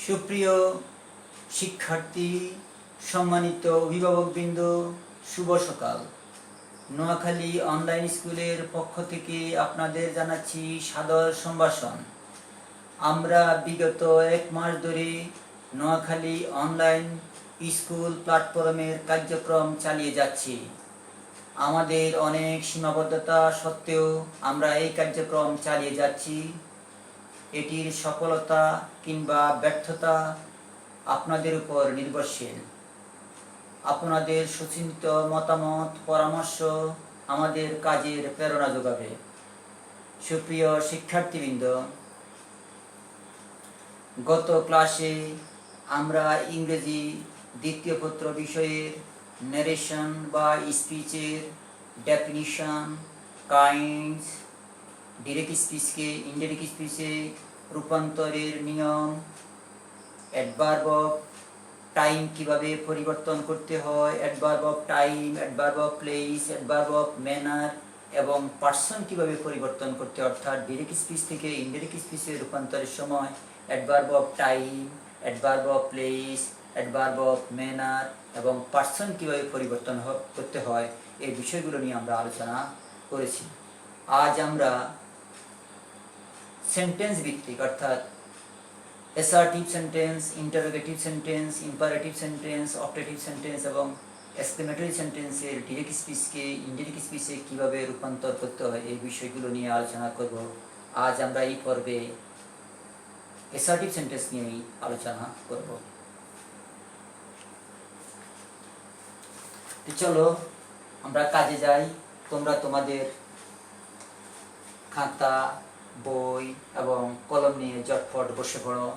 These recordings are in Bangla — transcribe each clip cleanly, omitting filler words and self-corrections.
সুপ্রিয় শিক্ষার্থী, সম্মানিত অভিভাবকবৃন্দ, শুভ সকাল। নোয়াখালী অনলাইন স্কুলের পক্ষ থেকে আপনাদের জানাচ্ছি সাদর সম্ভাষণ। আমরা বিগত 1 মাস ধরে নোয়াখালী অনলাইন স্কুল প্ল্যাটফর্মের কার্যক্রম চালিয়ে যাচ্ছি। আমাদের অনেক সীমাবদ্ধতা সত্ত্বেও আমরা এই কার্যক্রম চালিয়ে যাচ্ছি। এটির সফলতা কিংবা ব্যর্থতা আপনাদের উপর নির্ভরশীল। আপনাদের সুচিন্তিত মতামত, পরামর্শ আমাদের কাজের প্রেরণা যোগাবে। সুপ্রিয় শিক্ষার্থীবৃন্দ, গত ক্লাসে আমরা ইংরেজি দ্বিতীয় পত্র বিষয়ের ন্যারেশন বা স্পিচের ডেফিনিশন, কাইন্ডস, ডিরেক্ট স্পিচকে ইনডিরেক্ট স্পিচে রূপান্তরের নিয়ম, অ্যাডভার্ব অফ টাইম কিভাবে পরিবর্তন করতে হয়, adverb of time, adverb of place, adverb of manner এবং পার্সন কিভাবে পরিবর্তন করতে, অর্থাৎ ডিরেক্ট স্পিচ থেকে ইনডিরেক্ট স্পিচে রূপান্তরের সময় adverb of time, adverb of place, adverb of manner এবং পার্সন কিভাবে পরিবর্তন করতে হয়, এই বিষয়গুলো নিয়ে আমরা আলোচনা করেছি। আজ আমরা সেন্টেন্স ভিত্তিক অর্থাৎ assertive sentence, interrogative sentence, imperative sentence, optative sentence এবং এক্সক্লেমেটরি সেন্টেন্সের ডিরেক্ট স্পিচকে ইনডিরেক্ট স্পিচে কীভাবে রূপান্তর করতে হয়, এই বিষয়গুলো নিয়ে আলোচনা করব। আজ আমরা এই পর্বে অ্যাসার্টিভ সেন্টেন্স নিয়েই আলোচনা করব। চলো আমরা কাজে যাই। তোমরা তোমাদের খাতা, বই এবং কলম নিয়ে ঝটপট বসে পড়ো।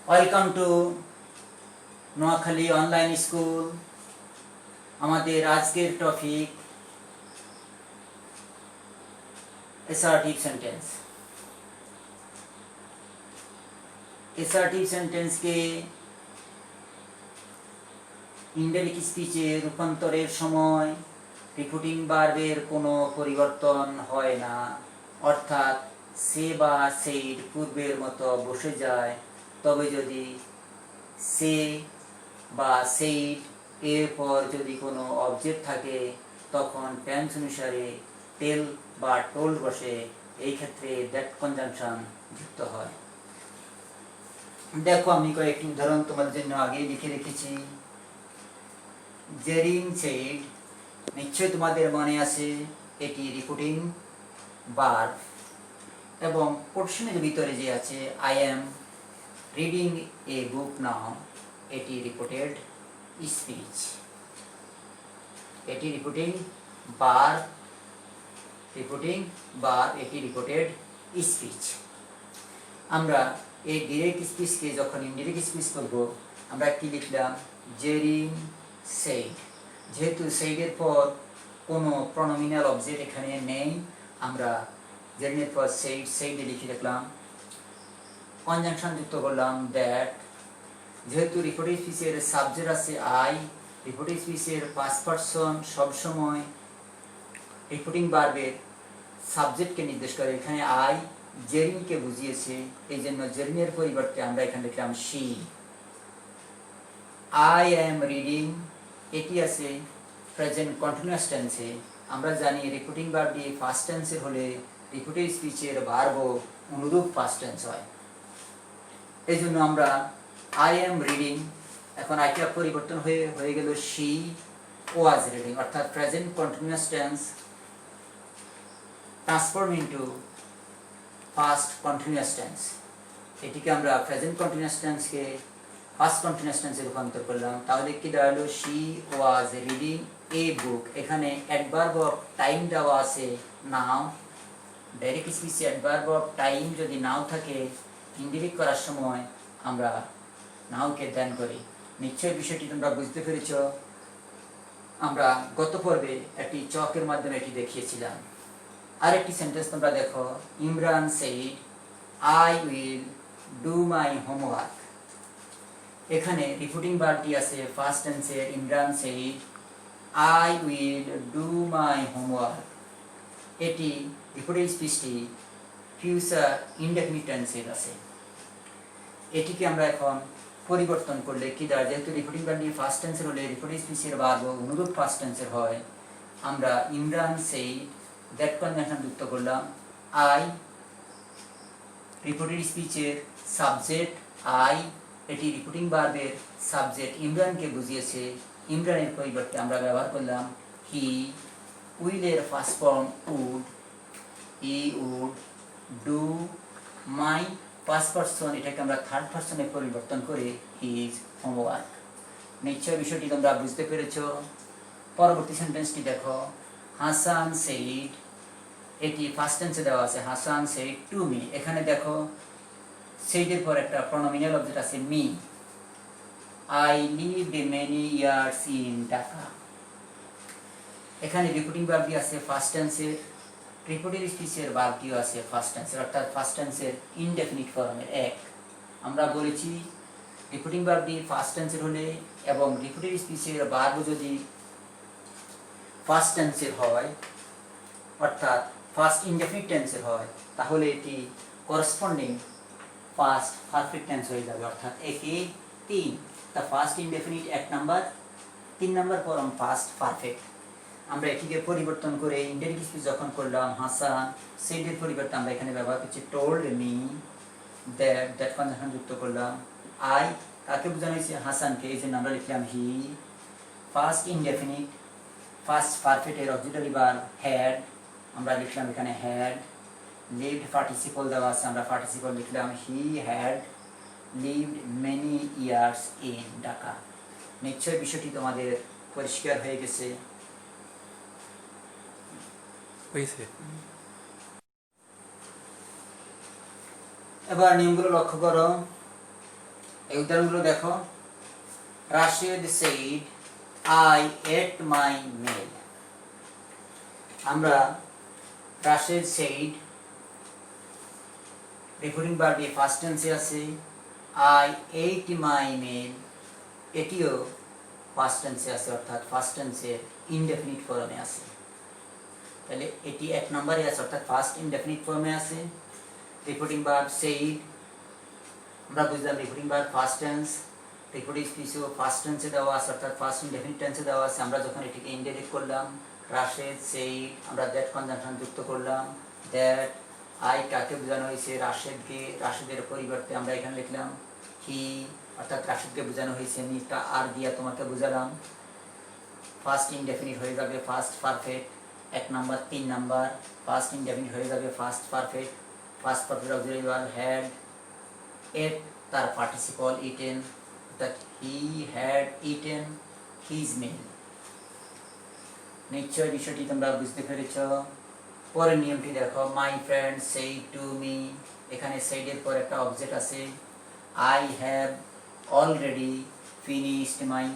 Welcome to Noakhali online school. আমাদের আজকের টপিক অ্যাসার্টিভ সেন্টেন্স। অ্যাসার্টিভ সেন্টেন্সকে ইনডিরেক্ট স্পিচে রূপান্তরের সময় রিপিটিং ভার্বের কোনো পরিবর্তন হয় না, অর্থাৎ সে বা সেইর পূর্বের মতো বসে যায়। তবে যদি সে বা সেইড এর পর যদি কোনো অবজেক্ট থাকে তখন টেন্স অনুসারে টেল বা টোল্ড বসে। এই ক্ষেত্রে দ্যাট কনজাংশন যুক্ত হয়। দেখো, আমি কয়েকটি উদাহরণ তোমাদের জন্য আগেই লিখে রেখেছি। জেরিন সেইড, নিশ্চয়ই তোমাদের মনে আছে এটি রিপিটিং ভার্ব এবং পোর্শনের ভিতরে যে আছে আই এম রিডিং এ বুক নাও, এটি রিপিটেড স্পিচ। এটি রিপিটিং ভার্ব, এটি রিপিটেড স্পিচ। আমরা এই ডিরেক্ট স্পিচকে যখন ইনডিরেক্ট স্পিচ করব, আমরা কি লিখলাম? জেরিন সেইড। যেহেতু সেইডের পর কোনো প্রনোমিনাল অবজেক্ট এখানে নেই, আমরা জেরিনের পর সেইডে লিখে রাখলাম। কনজাংশন যুক্ত করলাম দ্যাট। যেহেতু রিপিটেড স্পিচের সাবজেক্ট আছে আই, রিপিটেড স্পিচের পাস্ট পারসন সবসময় রিপিটিং ভার্বের সাবজেক্টকে নির্দেশ করে। এখানে আই জেরিনকে বুঝিয়েছে, এই জন্য জেরিনের পরিবর্তে আমরা এখানে লিখলাম শি। আই এম রিডিং, এটি আছে প্রেজেন্ট কন্টিনিউয়াস টেন্সে। আমরা জানি রিপিটিং ভার্বটি ফার্স্ট টেন্সের হলে রিপিটেড স্পিচের ভার্বও অনুরূপ ফার্স্ট টেন্স হয়। এই জন্য আমরা আই এম রিডিং, এখন আইটা পরিবর্তন হয়ে গেল শি ওয়াজ রিডিং, অর্থাৎ present continuous tense transform into first continuous tense. এটিকে আমরা প্রেজেন্ট কন্টিনিউয়াস টেন্সকে ফার্স্ট কন্টিনিউয়াস টেন্সে রূপান্তর করলাম। তাহলে কি দাঁড়ালো? শি ওয়াজ রিডিং এ বুক। এখানে অ্যাডভার্ব অফ টাইম দেওয়া আছে নাও। ডাইরেক্ট স্পিচে অ্যাডভার্ব অফ টাইম যদি নাও থাকে, ইনডিরেক্ট করার সময় আমরা নাওকে দেন করি। নিশ্চয়ই বিষয়টি তোমরা বুঝতে পেরেছ। আমরা গত পর্বে একটি চকের মাধ্যমে এটি দেখিয়েছিলাম। আরেকটি সেন্টেন্স তোমরা দেখো। Imran said I will do my homework. এখানে রিপিটিং ভার্বটি আছে ফার্স্ট টেন্সের Imran said I will do my homework. এটি রিপিটেড স্পিচটি ফিউচার ইনডেফিনিট টেন্সের আছে। এটিকে আমরা এখন পরিবর্তন করলে কি দাঁড়ায়, যেহেতু রিপোর্টিং ভার্ব নিয়ে ফার্স্ট টেন্সের হলে রিপোর্টিং স্পিচের ভার্ব অনুরূপ ফার্স্ট টেন্সের হয়, আমরা ইমরান সেইড দ্যাট কনজাংশন যুক্ত করলাম। আই রিপোর্টেড স্পিচের সাবজেক্ট আই, এটি রিপোর্টিং ভার্বের সাবজেক্ট ইমরানকে বুঝিয়েছে। ইমরানের পরিবর্তে আমরা ব্যবহার করলাম হি। উইলের first form would, he would do. My first person, এটাকে আমরা থার্ড পারসনে পরিবর্তন করে হিজ হোমওয়ার্ক। নিশ্চয় বিষয়টি তোমরা বুঝতে পেরেছ। পরবর্তী সেন্টেন্সটি দেখো, হাসান সেইড, এটি ফার্স্ট টেন্সে দেওয়া আছে, হাসান সেইড টু মি। এখানে দেখো সেইডের পর একটা প্রনোমিনাল অবজেক্ট আছে me. I lived many years in Dhaka. এখানে রিপোর্টিং ভার্বটি আছে ফার্স্ট টেন্সের, রিপোর্টেড স্পিচের ভার্বটিও আছে ফার্স্ট টেন্সের, অর্থাৎ ফার্স্ট টেন্সের ইনডেফিনিট ফর্মের এক। আমরা বলেছি রিপোর্টিং ভার্বটি ফার্স্ট টেন্সের হলে এবং রিপোর্টেড স্পিচের ভার্ব যদি ফার্স্ট টেন্সের হয়, অর্থাৎ ফার্স্ট ইনডেফিনিট টেন্সের হয়, তাহলে এটি করসপন্ডিং ফার্স্ট পারফেক্ট টেন্স হয়ে যাবে, অর্থাৎ একে 3। তা first indefinite 1 number, 3 number form first perfect. আমরা এটিকে পরিবর্তন করে ইনডাইরেক্ট স্পিচ যখন করলাম হাসান সেইডের পরিবর্তে আমরা এখানে ব্যবহার করছি told me that, that conjunction যুক্ত করলাম। আই কাকে বোঝানো হয়েছে, হাসানকে, এই জন্য আমরা লিখলাম হি। ফার্স্ট ইনডেফিনিট ফার্স্ট পারফেক্টের অক্সিলারি ভার্ব হ্যাড, আমরা লিখলাম এখানে হ্যাড। লিভড পার্টিসিপল দেওয়া আছে, আমরা পার্টিসিপল লিখলাম he had lived many years in Dhaka. নিশ্চয় বিষয়টি তোমাদের পরিষ্কার হয়ে গেছে। এবার নিয়মগুলো লক্ষ্য করো, এই উদাহরণগুলো দেখো। Rashed said I ate my meal. আমরা রাশেদ সেইড রিপোর্টিং ভার্বটি ফার্স্ট টেন্সে আছে, আই এইট মাই মেল এটিও ফার্স্ট টেন্সে আছে, অর্থাৎ ফার্স্ট টেন্সের ইনডেফিনিট ফর্মে আছে। তাহলে এটি 1 নম্বরে আছে, অর্থাৎ ফার্স্ট ইনডেফিনিট ফর্মে আছে। রিপোর্টিং ভার্ব সেইড, আমরা বুঝলাম reporting verb first tense, reporting স্পিচও ফার্স্ট টেন্সে দেওয়া আছে, অর্থাৎ ফার্স্ট ইনডেফিনিট টেন্সে দেওয়া আছে। আমরা যখন এটিকে ইনডাইরেক্ট করলাম, রাশেদ সেইড, আমরা দ্যাট কনজাংশন যুক্ত করলাম। দ্যাট আই কাকে বোঝানো হয়েছে, রাশেদকে, রাশেদের পরিবর্তে আমরা এখানে লিখলাম হি, অর্থাৎ রাশেদকে বোঝানো হয়েছে। আমি একটা আর দিয়া তোমাকে বুঝালাম। ফার্স্ট ইনডেফিনিট হয়ে যাবে first perfect 1 number, 3 number first indefinite হয়ে যাবে first perfect. First perfect auxiliary verb had, eat তার পার্টিসিপল ইটেন, অর্থাৎ he had eaten his meal. নিশ্চয় বিষয়টি তোমরা বুঝতে পেরেছ। পরের নিয়মটি দেখো, my friend said to me. এখানে সেইডের পর একটা অবজেক্ট আছে, I have already finished my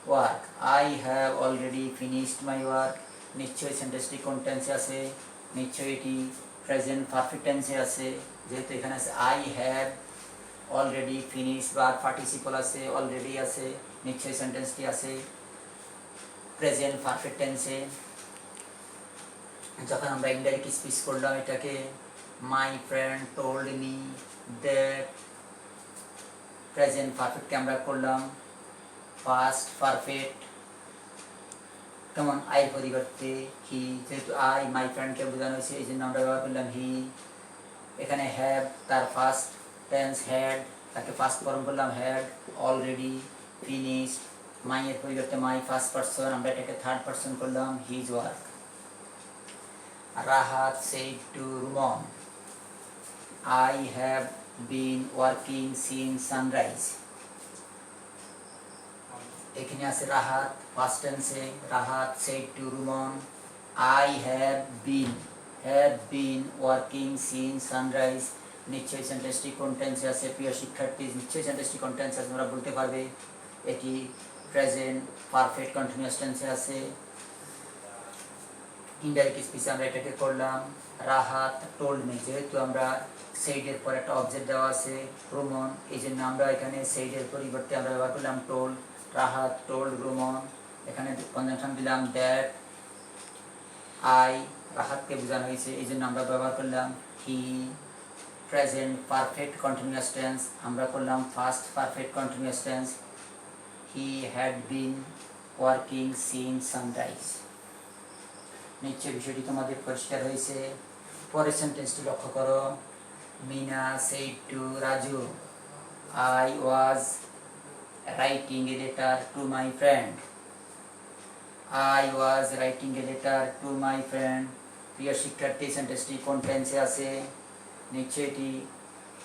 work. I have already finished my work. নিশ্চয়ই সেন্টেন্সটি কোন টেন্সে আছে, নিশ্চয়ই এটি প্রেজেন্ট পারফেক্ট টেন্সে আছে, যেহেতু এখানে আছে I have already finished, verb participle আছে, অলরেডি আছে, নিশ্চয়ই সেন্টেন্সটি আছে প্রেজেন্ট পারফেক্ট টেন্সে। যখন আমরা ইনডাইরেক্ট স্পিচ করলাম এটাকে, my friend told me that, present পারফেক্টকে আমরা করলাম ফার্স্ট পারফেক্ট, কেমন আইয়ের পরিবর্তে হি, যেহেতু আই মাই ফ্রেন্ডকে বোঝানো হয়েছে এই জন্য আমরা ব্যবহার করলাম হি। এখানে হ্যাভ তার ফার্স্ট টেন্স হ্যাড, তাকে ফার্স্ট ফর্ম করলাম হ্যাড অলরেডি ফিনিশড। মাইয়ের পরিবর্তে মাই ফার্স্ট পারসন, আমরা এটাকে থার্ড পারসন করলাম his work. Rahat said to Ruman, I have been working since sunrise. এখানে আছে রাহাত ফার্স্ট টেন্সে, Rahat said to Ruman, I have been working since sunrise. নিশ্চয়ই সেন্টেন্সটি কোন টেন্সে আছে প্রিয় শিক্ষার্থী, নিশ্চয়ই সেন্টেন্সটি কোন টেন্সে আছে তোমরা বলতে পারবে। এটি প্রেজেন্ট পারফেক্ট কন্টিনিউয়াস টেন্সে আছে। ইনডাইরেক্ট স্পিচে আমরা এটাকে করলাম রাহাত টোল্ড মি, যেহেতু আমরা সেইডের পর একটা অবজেক্ট দেওয়া আছে রুমন, এই জন্য আমরা এখানে সেইডের পরিবর্তে আমরা ব্যবহার করলাম টোল্ড। রাহাত টোল্ড রুমন, এখানে কনজাংশন দিলাম দ্যাট, আই রাহাতকে বোঝানো হয়েছে, এই জন্য আমরা ব্যবহার করলাম হি। প্রেজেন্ট পারফেক্ট কন্টিনিউয়াস টেন্স আমরা করলাম first perfect continuous tense, he had been working since sunrise. নিশ্চয় বিষয়টি তোমাদের পরিষ্কার হয়েছে। পরের সেন্টেন্সটি লক্ষ্য করো। Mina said to Raju, I was writing a letter to my friend. I was writing a letter to my friend. প্রিয় শিক্ষার্থী, সেন্টেন্সটি কোন টেন্সে আছে? নিশ্চয়ই এটি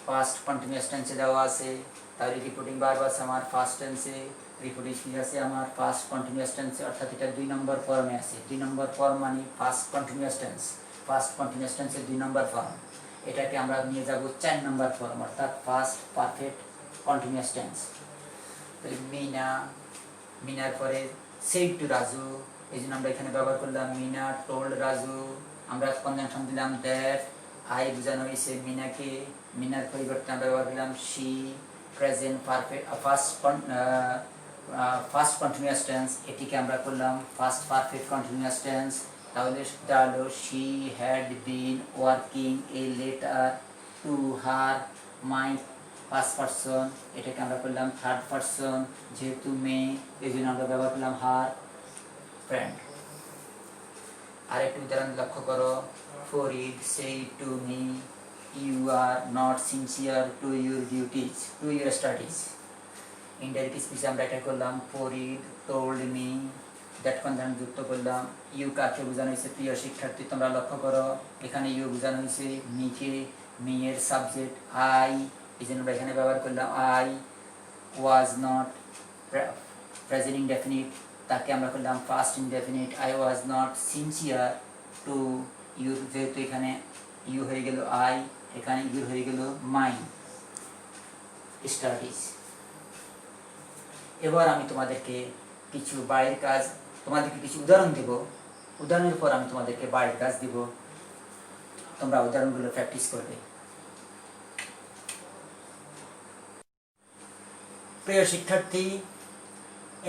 পাস্ট কন্টিনিউয়াস টেন্সে দেওয়া আছে। তাহলে রিপোর্টিং ভার্ব আছে আমার ফার্স্ট টেন্সে, রিপোর্টিং স্পিচ আছে আমার ফার্স্ট কন্টিনিউয়াস টেন্সে, অর্থাৎ এটা 2 নম্বর ফর্মে আছে। 2 নম্বর ফর্ম মানে first continuous tense, first continuous টেন্সের 2 নম্বর ফর্ম। এটাকে আমরা নিয়ে যাব 4 নম্বর ফর্ম, অর্থাৎ first perfect continuous tense. Mina, মিনার পরে said to রাজু, এই জন্য আমরা এখানে ব্যবহার করলাম মিনা told রাজু। আমরা কনজাংশন দিলাম দ্যাট, আই বোঝানো হয়েছে মিনাকে, মিনার পরিবর্তে আমরা ব্যবহার করলাম she। Present perfect first continuous tense, এটিকে আমরা করলাম ফার্স্ট পারফেক্ট কন্টিনিউয়াস টেন্স। তাহলে সেটা হলো she had been working a letter to her mind first person, এটাকে আমরা করলাম থার্ড পারসন, যেহেতু মেয়ে এই জন্য আমরা ব্যবহার করলাম হার ফ্রেন্ড। আরেকটি উদাহরণ লক্ষ্য করো। Farid said to me, you are not sincere to your duties, to your studies. Indirect স্পিচে আমরা এটা করলাম Farid told me, that conjunction যুক্ত করলাম। ইউ কাকে বোঝানো হয়েছে? প্রিয় শিক্ষার্থী, তোমরা লক্ষ্য করো এখানে ইউ বোঝানো হয়েছে মিকে, মেয়ের সাবজেক্ট আই, এই জন্য আমরা এখানে ব্যবহার করলাম I. Was not present indefinite, তাকে আমরা করলাম first indefinite. I was not sincere to your, যেহেতু এখানে ইউ হয়ে গেল আই, এখানে ইউ হয়ে গেল মাই স্টাডিজ। এবার আমি তোমাদেরকে কিছু বাড়ির কাজ, তোমাদেরকে কিছু উদাহরণ দেব, উদাহরণের পর আমি তোমাদেরকে বাড়ির কাজ দিব, তোমরা উদাহরণগুলো প্র্যাকটিস করবে। প্রিয় শিক্ষার্থী,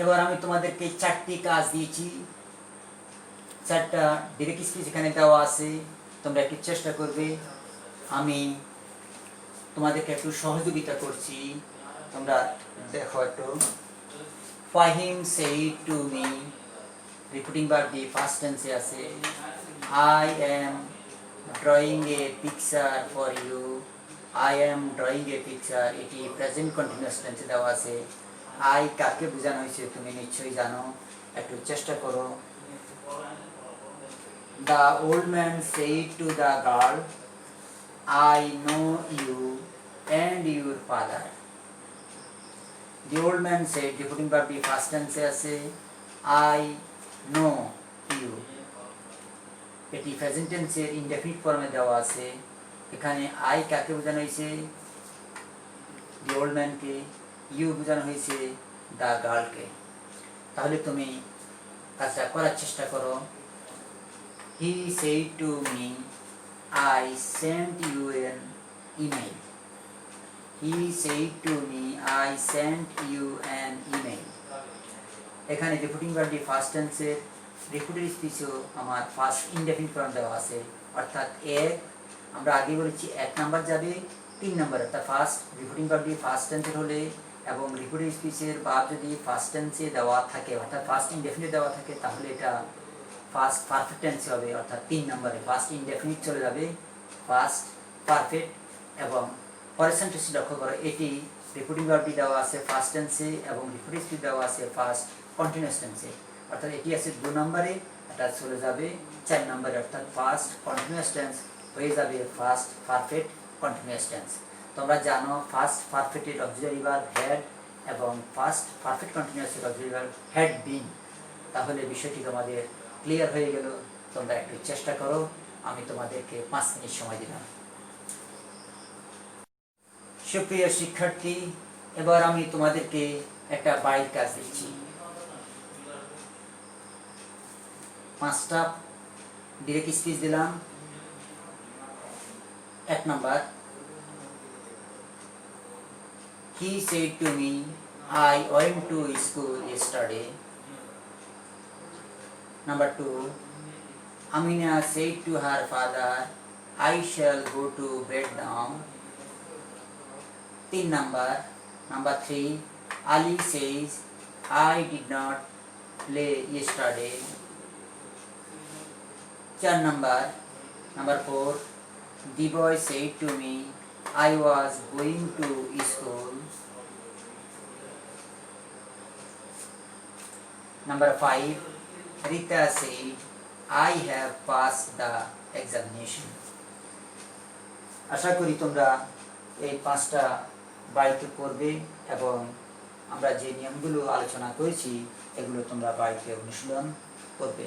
এবার আমি তোমাদেরকে 4টি কাজ দিয়েছি, 4টা ডিরেক্ট স্পিচ এখানে দেওয়া আছে, তোমরা একটু চেষ্টা করবে। আমি তোমাদেরকে একটু সহযোগিতা করছি, তোমরা দেখো একটু। Fahim said to me, repeating verb দিয়ে ফার্স্ট টেন্সে আছে। I am drawing a picture for you, I am drawing a picture, এটি প্রেজেন্ট কন্টিনিউয়াস টেন্সে দেওয়া আছে। আই কাকে বোঝানো হয়েছে তুমি নিশ্চয়ই জানো, একটু চেষ্টা করো। The old man said to the girl, I know you and your father. The old man said, repeating verb দিয়ে ফার্স্ট টেন্সে আছে। I know you, এটি প্রেজেন্ট টেন্সের ইনডেফিনিট ফর্মে দেওয়া আছে। এখানে আই কাকে বোঝানো হয়েছে? The old ম্যানকে। ইউ বোঝানো হয়েছে দ্য গার্লকে। তাহলে তুমি কাজটা করার চেষ্টা করো। হি said to me, I sent you an email. He said to me, I sent you an email. এখানে রিপিটিং ভার্ব দিয়ে ফার্স্ট টেন্সের রিপিটেড স্পিচও আমার ফার্স্ট ইনডেফিনিট ফর্ম দেওয়া আছে, অর্থাৎ আমরা আগে বলেছি 1 নাম্বার যাবে 3 নাম্বার, অর্থাৎ ফার্স্ট রিপিটিং ভার্ব দিয়ে ফার্স্ট টেন্সের হলে এবং রিপিটেড স্পিচের ভার্ব যদি ফার্স্ট টেন্সে দেওয়া থাকে, অর্থাৎ ফার্স্ট ইনডেফিনিট দেওয়া থাকে, তাহলে এটা ফার্স্ট পারফেক্ট টেন্সে হবে, অর্থাৎ 3 নম্বরে ফার্স্ট ইনডেফিনিট চলে যাবে ফার্স্ট পারফেক্ট। এবং পরের সেন্টেন্সটি লক্ষ্য করো, এটি রিপিটিং ভার্বটি দেওয়া আছে ফার্স্ট টেন্সে এবং রিপিটেড স্পিচ দেওয়া আছে ফার্স্ট কন্টিনিউয়াস টেন্সে, অর্থাৎ এটি আছে 2 নম্বরে, এটা চলে যাবে 4 নম্বরে, অর্থাৎ ফার্স্ট কন্টিনিউয়াস টেন্স হয়ে যাবে ফার্স্ট পারফেক্ট কন্টিনিউয়াস টেন্স। তোমরা জানো ফার্স্ট পারফেক্টের অক্সিলারি ভার্ব হ্যাড এবং ফার্স্ট পারফেক্ট কন্টিনিউয়াসের অক্সিলারি ভার্ব হ্যাড বিন। তাহলে বিষয়টি তোমাদের ক্লিয়ার হয়ে গেল। তোমরা একটু চেষ্টা করো, আমি তোমাদেরকে 5 মিনিট সময় দিলাম। সুপ্রিয় শিক্ষার্থী, এবার আমি তোমাদেরকে একটা বাড়ির কাজ দিচ্ছি। 5টা ডিরেক্ট স্পিচ দিলাম। 1 number, he said to me, I went to school yesterday. Number 2, Amina said to her father, I shall go to bed now. 3 number 3, Ali says, I did not play yesterday. 4 number 4, the boy said to me, I was going to school. Number 5, Rita said, I have passed the examination. আশা করি তোমরা এই 5টা বাড়িতে করবে এবং আমরা যে নিয়মগুলো আলোচনা করেছি এগুলো তোমরা বাড়িতে অনুশীলন করবে।